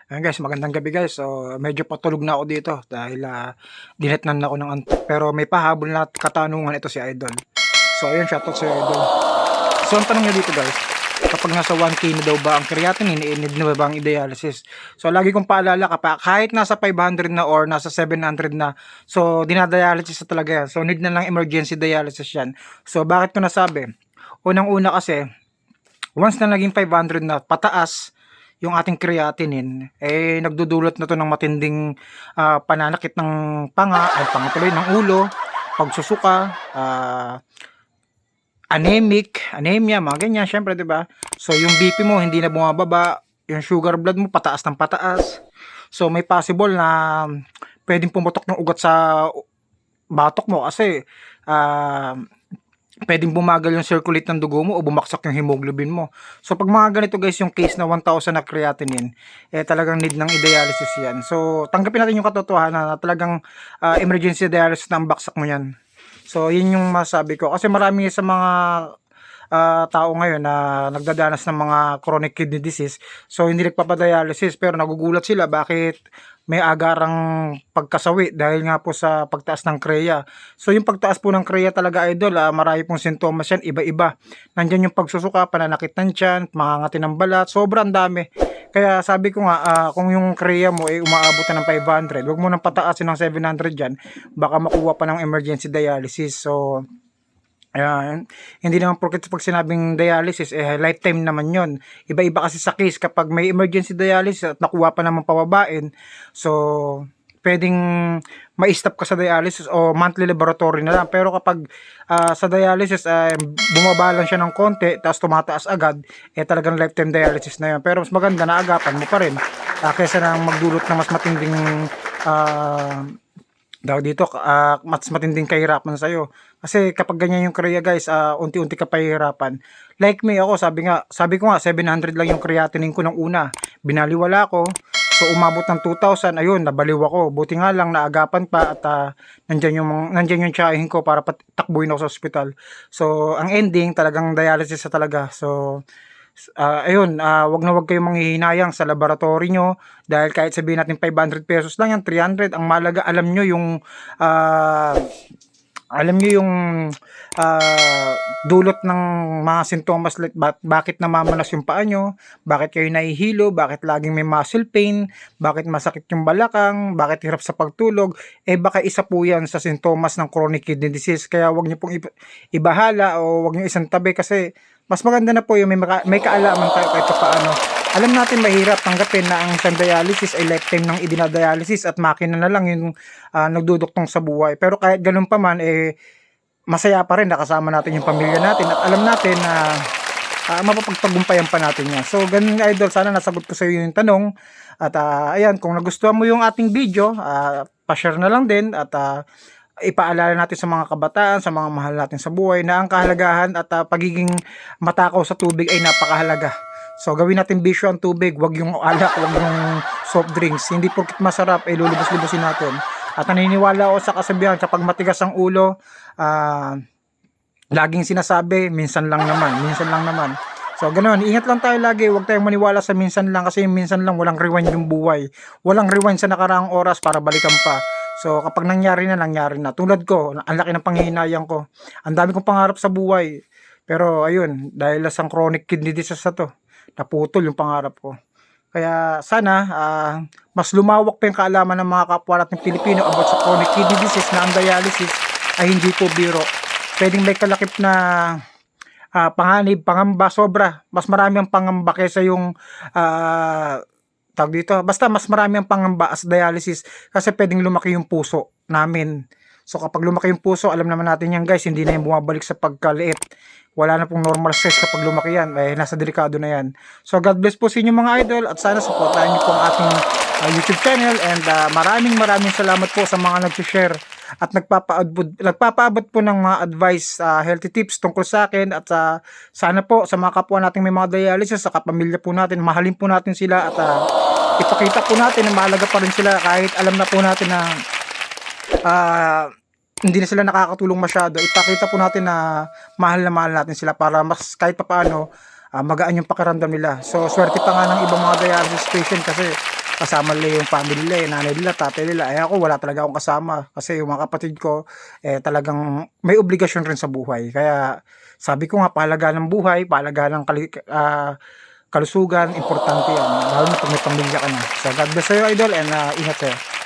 Ayan guys, magandang gabi guys. So, medyo patulog na ako dito dahil dinetnan ako ng antok. Pero may pahabol na katanungan ito si Idol. So, ayun, shoutout sa Idol. So, ang tanong niya dito guys, kapag nasa 1K na daw ba ang creatinine, i-need na ba ang i-dialysis? So, lagi kong paalala kahit nasa 500 na or nasa 700 na, so, dinadialysis na talaga yan. So, need na lang emergency dialysis yan. So, bakit ko nasabi? Unang-una kasi, once na naging 500 na pataas yung ating creatinine, nagdudulot na to ng matinding pananakit ng pangatuloy ng ulo, pagsusuka, anemia, mga ganyan, syempre, 'di ba? So yung BP mo hindi na bumababa, yung sugar blood mo pataas ng pataas. So may possible na pwedeng pumutok ng ugat sa batok mo kasi pwedeng bumagal yung circulate ng dugo mo o bumaksak yung hemoglobin mo. So pag mga ganito guys, yung case na 1,000 na creatinine, talagang need ng i-dialysis yan. So tanggapin natin yung katotohanan na talagang emergency dialysis na ang baksak mo yan. So yun yung masabi ko. Kasi marami sa mga tao ngayon na nagdadanas ng mga chronic kidney disease. So hindi nagpapadialysis pero nagugulat sila bakit may agarang pagkasawi dahil nga po sa pagtaas ng kreya. So yung pagtaas po ng kreya talaga Idol, marami pong sintomas yan, iba-iba. Nandiyan yung pagsusuka, pananakit ng tiyan, mangangati ng balat, sobrang dami. Kaya sabi ko nga, kung yung kreya mo ay umaabot na ng 500, huwag mo nang pataasin ng 700 dyan, baka makuha pa ng emergency dialysis. So ayan, hindi naman porket pag sinabing dialysis, lifetime naman yon. Iba-iba kasi sa case kapag may emergency dialysis at nakuha pa naman pababain, so pwedeng ma-stop ka sa dialysis o monthly laboratory na lang. Pero kapag sa dialysis, bumaba lang siya ng konti, tapos tumataas agad, talagang lifetime dialysis na yun. Pero mas maganda na agapan mo pa rin, kaysa nang magdulot ng mas matinding mas matinding kahirapan sa'yo. Kasi kapag ganyan yung kreya guys, unti-unti ka pahihirapan. Like me, ako, sabi ko nga 700 lang yung creatinine ko nung una. Binaliwala ko. So umabot ng 2,000, ayun, nabaliw ako. Buti nga lang naagapan pa at nandyan yung tsahin ko para takbuhin ako sa ospital. So ang ending talagang dialysis na talaga. So ayun, wag kayong manghihinayang sa laboratory nyo dahil kahit sabihin natin 500 pesos lang yan, 300, ang malaga alam nyo yung dulot ng mga sintomas like bakit namamanas yung paa nyo, bakit kayo nahihilo, bakit laging may muscle pain, bakit masakit yung balakang, bakit hirap sa pagtulog, baka isa po yan sa sintomas ng chronic kidney disease. Kaya wag nyo pong ibahala o wag nyo isang tabi kasi mas maganda na po yung may kaalaman tayo kahit paano. Alam natin mahirap tanggapin na ang isang dialysis ay lifetime ng idinadialysis at makina na lang yung nagduduktong sa buhay. Pero kahit ganun pa man, masaya pa rin nakasama natin yung pamilya natin at alam natin na mapapagtagumpayan pa natin yan. So ganun Idol, sana nasagot ko sa iyo yung tanong. At ayan, kung nagustuhan mo yung ating video, pa-share na lang din at ipaalala natin sa mga kabataan, sa mga mahal natin sa buhay na ang kahalagahan at pagiging matakaw sa tubig ay napakahalaga. So gawin natin bisyo ang tubig, wag yung alak, wag yung soft drinks. Hindi porket masarap ay lulubos-lubosin natin. At naniniwala ako sa kasabihan, kapag matigas ang ulo, laging sinasabi, minsan lang naman. So ganoon, ingat lang tayo lagi, huwag tayong maniwala sa minsan lang kasi minsan lang walang rewind yung buhay. Walang rewind sa nakaraang oras para balikan pa. So kapag nangyari na. Tulad ko, ang laki ng panghihinayang ko. Ang dami kong pangarap sa buhay. Pero ayun, dahil sa chronic kidney disease na to, naputol yung pangarap ko. Kaya sana mas lumawak pa yung kaalaman ng mga kapwa nating Pilipino about sa chronic kidney disease na ang dialysis ay hindi po biro. Pwedeng may kalakip na panganib, pangamba, sobra. Mas marami ang pangamba kaysa yung tawag dito. Basta mas marami ang pangamba as dialysis kasi pwedeng lumaki yung puso namin. So kapag lumaki yung puso, alam naman natin yan guys, hindi na yung bumabalik sa pagkaliit. Wala na pong normal size kapag lumaki yan. Nasa delikado na yan. So God bless po sa inyo mga idol at sana supportahan niyo po ang ating YouTube channel and maraming salamat po sa mga nag-share at nagpapaabot po ng mga advice, healthy tips tungkol sa akin at sana po sa mga kapwa nating may mga dialysis sa kapamilya po natin, mahalin po natin sila at ipakita po natin na mahalaga pa rin sila kahit alam na po natin na hindi na sila nakakatulong masyado. Ipakita po natin na mahal natin sila para mas kahit papaano magaan yung pakiramdam nila. So swerte pa nga ng ibang mga dialysis patient kasi kasama nila yung family nila, yung nanay nila, tatay nila. Eh ako wala talaga akong kasama kasi yung mga kapatid ko talagang may obligasyon rin sa buhay. Kaya sabi ko nga pahalagahan ng buhay, pahalagahan ng kalusugan, importante yan. Lalo na pag may pamilya ka na. So God bless sa'yo idol and ingat sa'yo.